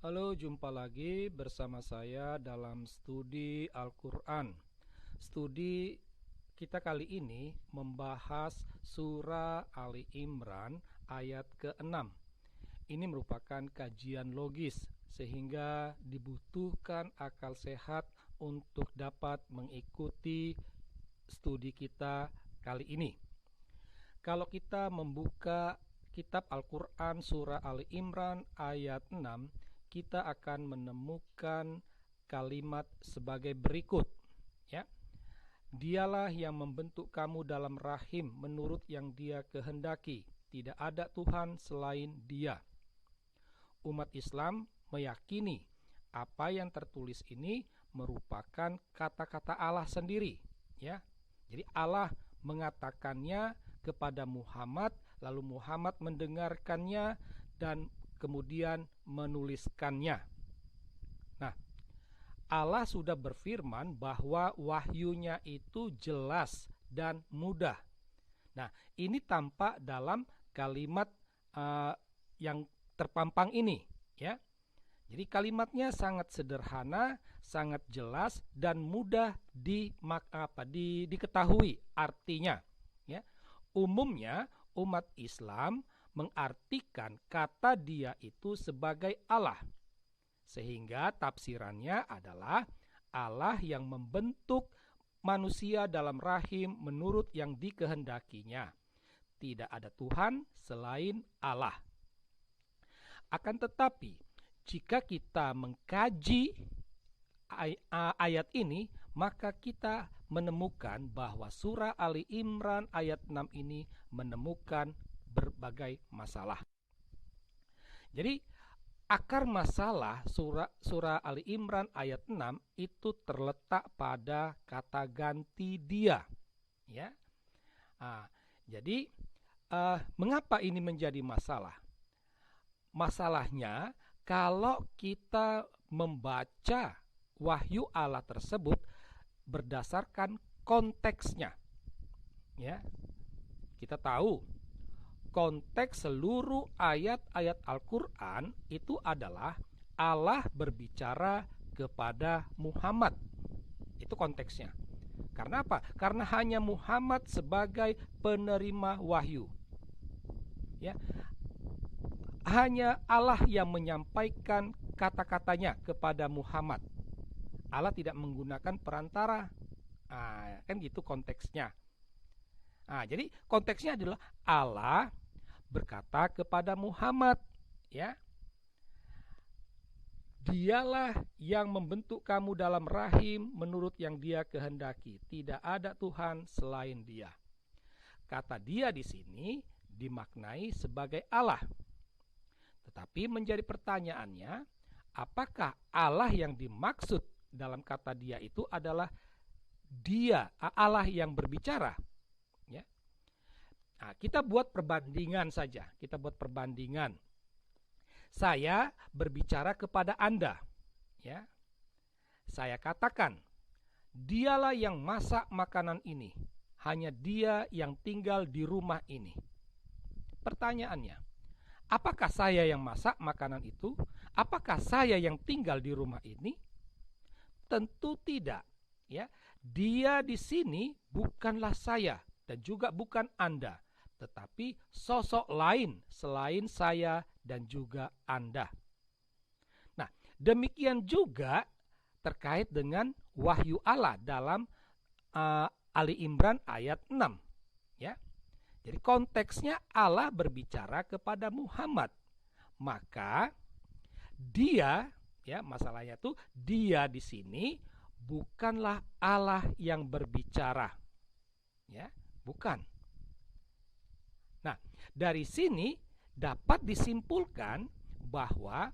Halo, jumpa lagi bersama saya dalam studi Al-Quran. Studi kita kali ini membahas surah Ali Imran ayat ke-6. Ini merupakan kajian logis sehingga dibutuhkan akal sehat untuk dapat mengikuti studi kita kali ini. Kalau kita membuka kitab Al-Quran surah Ali Imran ayat 6, kita akan menemukan kalimat sebagai berikut, ya. Dialah yang membentuk kamu dalam rahim menurut yang Dia kehendaki. Tidak ada Tuhan selain Dia. Umat Islam meyakini apa yang tertulis ini merupakan kata-kata Allah sendiri, ya. Jadi Allah mengatakannya kepada Muhammad, lalu Muhammad mendengarkannya dan kemudian menuliskannya. Nah, Allah sudah berfirman bahwa wahyunya itu jelas dan mudah. Nah, ini tampak dalam kalimat yang terpampang ini, ya. Jadi kalimatnya sangat sederhana, sangat jelas dan mudah diketahui artinya, ya. Umumnya umat Islam mengartikan kata Dia itu sebagai Allah, sehingga tafsirannya adalah Allah yang membentuk manusia dalam rahim menurut yang dikehendakinya. Tidak ada Tuhan selain Allah. Akan tetapi, jika kita mengkaji ayat ini, maka kita menemukan bahwa surah Ali Imran ayat 6 ini menemukan berbagai masalah. Jadi akar masalah surah Ali Imran ayat 6 itu terletak pada kata ganti dia, ya. Jadi mengapa ini menjadi masalah? Masalahnya kalau kita membaca wahyu Allah tersebut berdasarkan konteksnya, ya. Kita tahu konteks seluruh ayat-ayat Al-Quran itu adalah Allah berbicara kepada Muhammad. Itu konteksnya. Karena apa? Karena hanya Muhammad sebagai penerima wahyu, ya. Hanya Allah yang menyampaikan kata-katanya kepada Muhammad. Allah tidak menggunakan perantara. Kan gitu konteksnya. Jadi konteksnya adalah Allah berkata kepada Muhammad, ya. Dialah yang membentuk kamu dalam rahim menurut yang Dia kehendaki. Tidak ada Tuhan selain Dia. Kata Dia di sini dimaknai sebagai Allah. Tetapi menjadi pertanyaannya, apakah Allah yang dimaksud dalam kata Dia itu adalah Dia, Allah yang berbicara? Ya. Kita buat perbandingan saja. Kita buat perbandingan. Saya berbicara kepada Anda, ya. Saya katakan, dialah yang masak makanan ini. Hanya Dia yang tinggal di rumah ini. Pertanyaannya, apakah saya yang masak makanan itu? Apakah saya yang tinggal di rumah ini? Tentu tidak, ya. Dia di sini bukanlah saya dan juga bukan Anda, tetapi sosok lain selain saya dan juga Anda. Nah, demikian juga terkait dengan wahyu Allah dalam Ali Imran ayat 6, ya. Jadi konteksnya Allah berbicara kepada Muhammad. Maka Dia, ya, masalahnya tuh Dia di sini bukanlah Allah yang berbicara, ya, bukan. Nah, dari sini dapat disimpulkan bahwa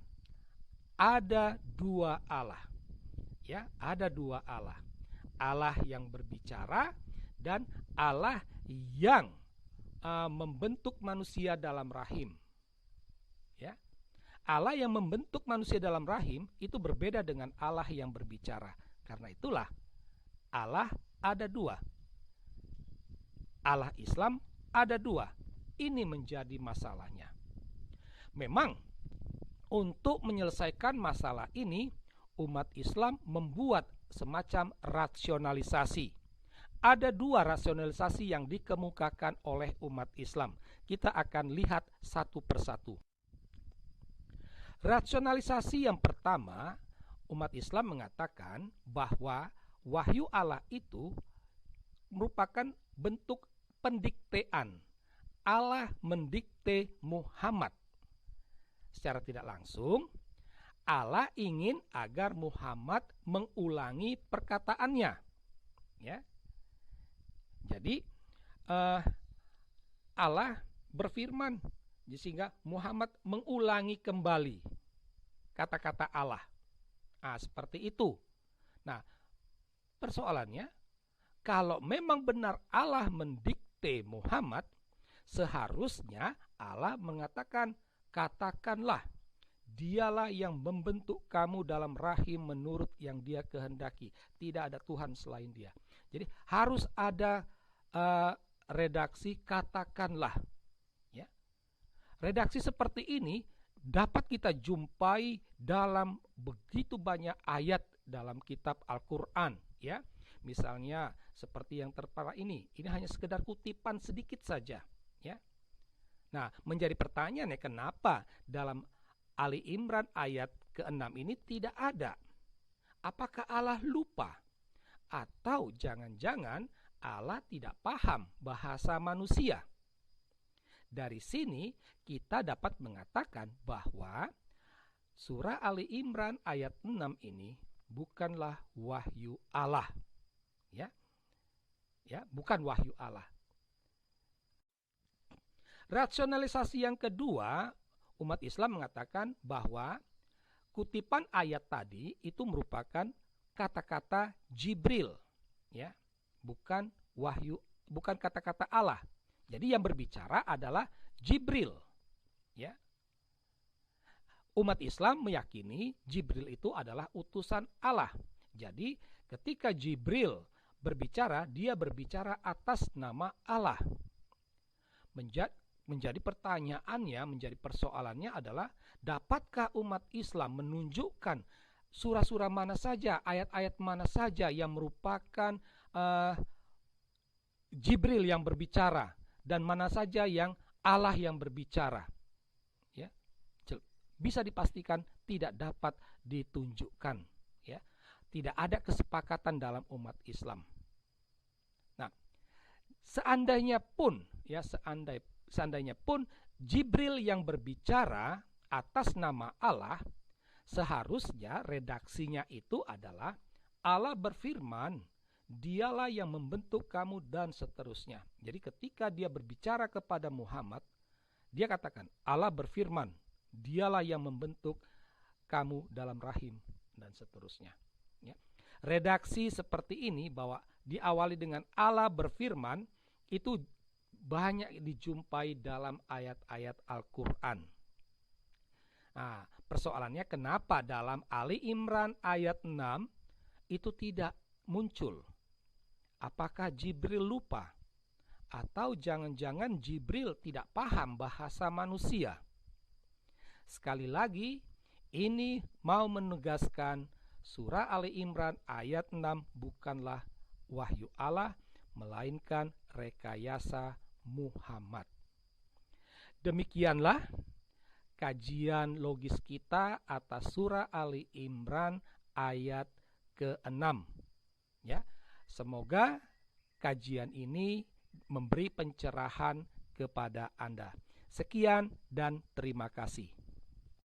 ada dua Allah, ya, ada dua Allah. Allah yang berbicara dan Allah yang membentuk manusia dalam rahim, ya. Allah yang membentuk manusia dalam rahim itu berbeda dengan Allah yang berbicara. Karena itulah Allah ada dua. Allah Islam ada dua. Ini menjadi masalahnya. Memang Untuk menyelesaikan masalah ini, umat Islam membuat semacam rasionalisasi. Ada dua rasionalisasi yang dikemukakan oleh umat Islam. Kita akan lihat satu persatu. Rasionalisasi yang pertama, umat Islam mengatakan bahwa wahyu Allah itu merupakan bentuk pendiktean. Allah mendikte Muhammad. Secara tidak langsung, Allah ingin agar Muhammad mengulangi perkataannya. Ya. Jadi Allah berfirman, sehingga Muhammad mengulangi kembali kata-kata Allah. Seperti itu. Nah, persoalannya, kalau memang benar Allah mendikte Muhammad, seharusnya Allah mengatakan, katakanlah, dialah yang membentuk kamu dalam rahim menurut yang dia kehendaki. Tidak ada Tuhan selain dia. Jadi harus ada redaksi katakanlah. Ya. Redaksi seperti ini dapat kita jumpai dalam begitu banyak ayat dalam kitab Al-Quran. Ya. Misalnya seperti yang tertera ini hanya sekedar kutipan sedikit saja. Ya. Nah, menjadi pertanyaan kenapa dalam Ali Imran ayat ke-6 ini tidak ada? Apakah Allah lupa? Atau jangan-jangan Allah tidak paham bahasa manusia? Dari sini kita dapat mengatakan bahwa surah Ali Imran ayat 6 ini bukanlah wahyu Allah. Ya, bukan wahyu Allah. Rasionalisasi yang kedua, umat Islam mengatakan bahwa kutipan ayat tadi itu merupakan kata-kata Jibril, ya, bukan wahyu, bukan kata-kata Allah. Jadi yang berbicara adalah Jibril, ya. Umat Islam meyakini Jibril itu adalah utusan Allah. Jadi ketika Jibril berbicara, dia berbicara atas nama Allah. Menjadi pertanyaannya, menjadi persoalannya adalah, dapatkah umat Islam menunjukkan surah-surah mana saja, ayat-ayat mana saja yang merupakan Jibril yang berbicara, dan mana saja yang Allah yang berbicara? Ya, bisa dipastikan tidak dapat ditunjukkan. Ya, tidak ada kesepakatan dalam umat Islam. Nah, seandainya pun Jibril yang berbicara atas nama Allah, seharusnya redaksinya itu adalah Allah berfirman, dialah yang membentuk kamu dan seterusnya. Jadi ketika dia berbicara kepada Muhammad, dia katakan Allah berfirman, dialah yang membentuk kamu dalam rahim dan seterusnya. Ya. Redaksi seperti ini bahwa diawali dengan Allah berfirman itu banyak dijumpai dalam ayat-ayat Al-Quran. Nah, persoalannya kenapa dalam Ali Imran ayat 6 itu tidak muncul? Apakah Jibril lupa? Atau jangan-jangan Jibril tidak paham bahasa manusia? Sekali lagi, ini mau menegaskan surah Ali Imran ayat 6 bukanlah wahyu Allah, melainkan rekayasa Muhammad. Demikianlah kajian logis kita atas surah Ali Imran ayat ke-6. Ya, semoga kajian ini memberi pencerahan kepada Anda. Sekian dan terima kasih.